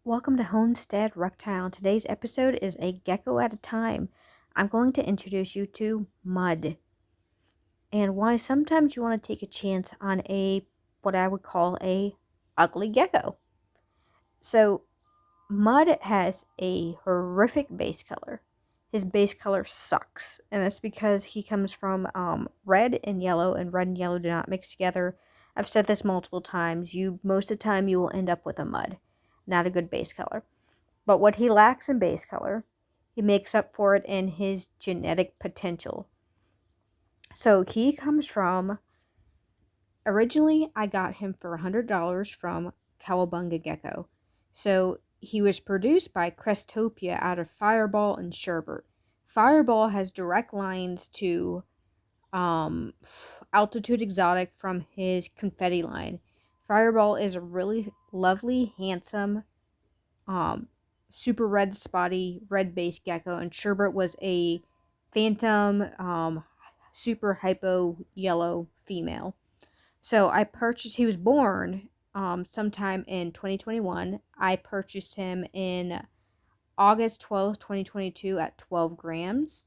Welcome to Homestead Reptile. Today's episode is a gecko at a time. I'm going to introduce you to Mud and why sometimes you want to take a chance on what I would call a ugly gecko. So Mud has a horrific base color. His base color sucks, and that's because he comes from red and yellow, and red and yellow do not mix together. I've said this multiple times. Most of the time you will end up with a Mud, not a good base color. But what he lacks in base color, he makes up for it in his genetic potential. So he comes from, originally I got him for $100 from Cowabunga Gecko. So he was produced by Crestopia out of Fireball and Sherbert. Fireball has direct lines to Altitude Exotic from his Confetti line. Fireball is a really lovely, handsome, um, super red spotty red base gecko, and Sherbert was a phantom super hypo yellow female. So he was born sometime in 2021. I purchased him in August 12th, 2022 at 12 grams.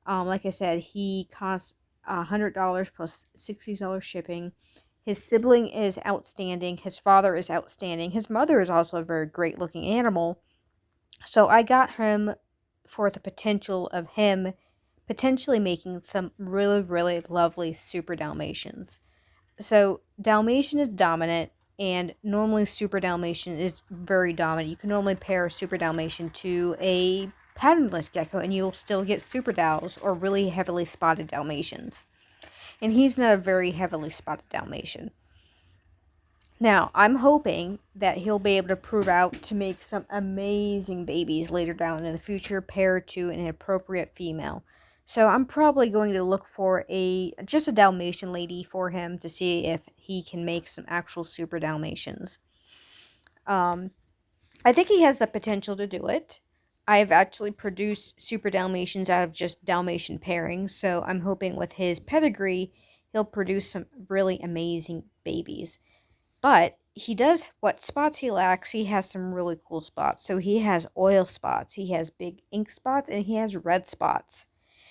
Like I said, he costs $100 plus $60 shipping. His sibling is outstanding. His father is outstanding. His mother is also a very great looking animal. So I got him for the potential of him potentially making some really, really lovely Super Dalmatians. So Dalmatian is dominant, and normally Super Dalmatian is very dominant. You can normally pair a Super Dalmatian to a patternless gecko, and you'll still get Super Dals or really heavily spotted Dalmatians. And he's not a very heavily spotted Dalmatian. Now, I'm hoping that he'll be able to prove out to make some amazing babies later down in the future, paired to an appropriate female. So I'm probably going to look for just a Dalmatian lady for him to see if he can make some actual super Dalmatians. I think he has the potential to do it. I've actually produced super Dalmatians out of just Dalmatian pairings, so I'm hoping with his pedigree, he'll produce some really amazing babies. But he does what spots he lacks. He has some really cool spots. So he has oil spots, he has big ink spots, and he has red spots.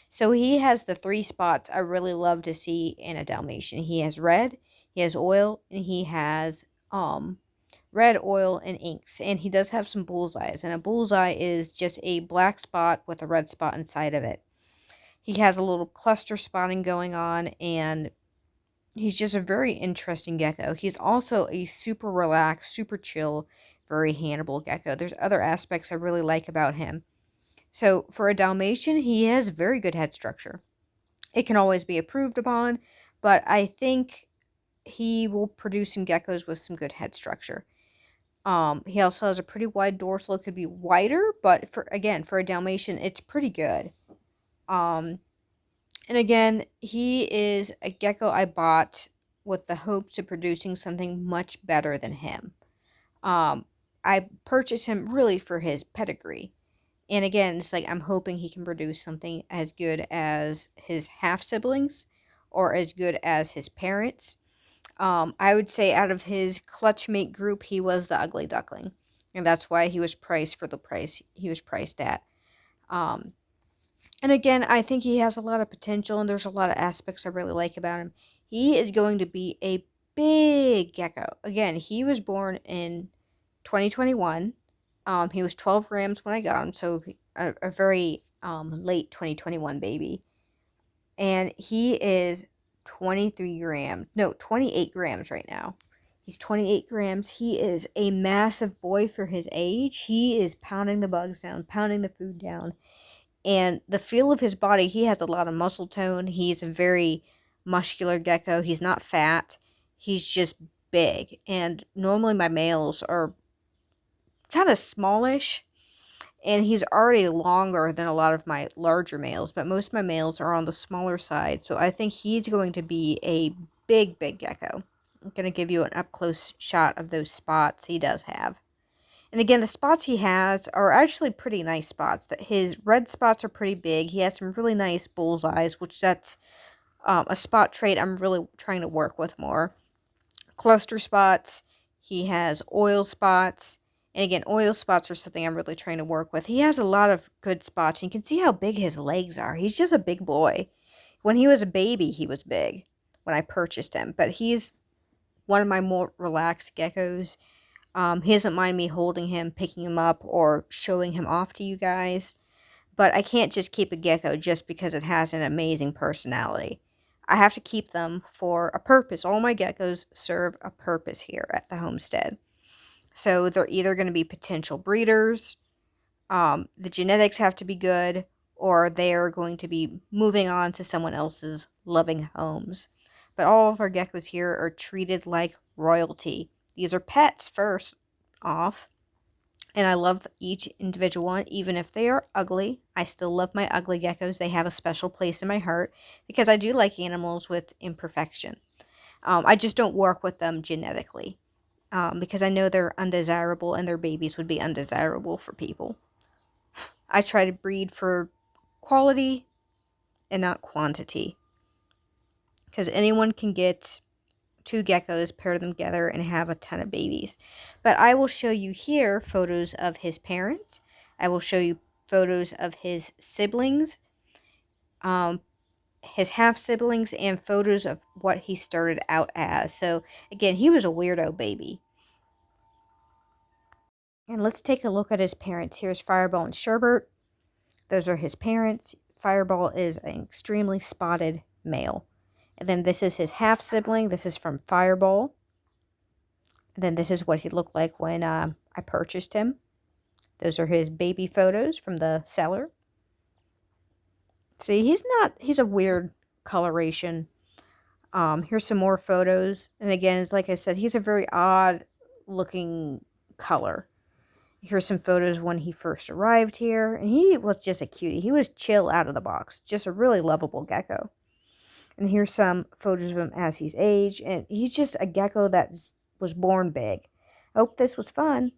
So he has the three spots I really love to see in a Dalmatian. He has red, he has oil, and he has red, oil, and inks. And he does have some bullseyes. And a bullseye is just a black spot with a red spot inside of it. He has a little cluster spotting going on, and he's just a very interesting gecko. He's also a super relaxed, super chill, very handleable gecko. There's other aspects I really like about him. So for a Dalmatian, he has very good head structure. It can always be improved upon, but I think he will produce some geckos with some good head structure. He also has a pretty wide dorsal. It could be wider, but for a Dalmatian, it's pretty good. Um, and again, he is a gecko I bought with the hopes of producing something much better than him. Um, I purchased him really for his pedigree. And again, it's like I'm hoping he can produce something as good as his half siblings or as good as his parents. I would say out of his clutchmate group, he was the ugly duckling. And that's why he was priced for the price he was priced at. Um, and again, I think he has a lot of potential, and there's a lot of aspects I really like about him. He is going to be a big gecko. Again, he was born in 2021. He was 12 grams when I got him, so a very late 2021 baby. And he is 23 grams. No, 28 grams right now. He's 28 grams. He is a massive boy for his age. He is pounding the bugs down, pounding the food down. And the feel of his body, he has a lot of muscle tone. He's a very muscular gecko. He's not fat. He's just big. And normally my males are kind of smallish. And he's already longer than a lot of my larger males. But most of my males are on the smaller side. So I think he's going to be a big, big gecko. I'm going to give you an up-close shot of those spots he does have. And again, the spots he has are actually pretty nice spots. That his red spots are pretty big. He has some really nice bullseyes, which that's a spot trait I'm really trying to work with more. Cluster spots. He has oil spots. And again, oil spots are something I'm really trying to work with. He has a lot of good spots. You can see how big his legs are. He's just a big boy. When he was a baby, he was big when I purchased him. But he's one of my more relaxed geckos. He doesn't mind me holding him, picking him up, or showing him off to you guys. But I can't just keep a gecko just because it has an amazing personality. I have to keep them for a purpose. All my geckos serve a purpose here at the homestead. So they're either going to be potential breeders, the genetics have to be good, or they're going to be moving on to someone else's loving homes. But all of our geckos here are treated like royalty. These are pets first off, and I love each individual one, even if they are ugly. I still love my ugly geckos. They have a special place in my heart because I do like animals with imperfection. I just don't work with them genetically because I know they're undesirable and their babies would be undesirable for people. I try to breed for quality and not quantity because anyone can get two geckos, pair them together, and have a ton of babies. But I will show you here photos of his parents. I will show you photos of his siblings, um, his half siblings, and photos of what he started out as. So again, he was a weirdo baby. And let's take a look at his parents. Here's Fireball and Sherbert. Those are his parents. Fireball is an extremely spotted male. And then this is his half sibling. This is from Fireball. And then this is what he looked like when I purchased him. Those are his baby photos from the seller. See, he's a weird coloration. Here's some more photos. And again, it's like I said, he's a very odd looking color. Here's some photos when he first arrived here. And he was just a cutie. He was chill out of the box. Just a really lovable gecko. And here's some photos of him as he's aged. And he's just a gecko that was born big. I hope this was fun.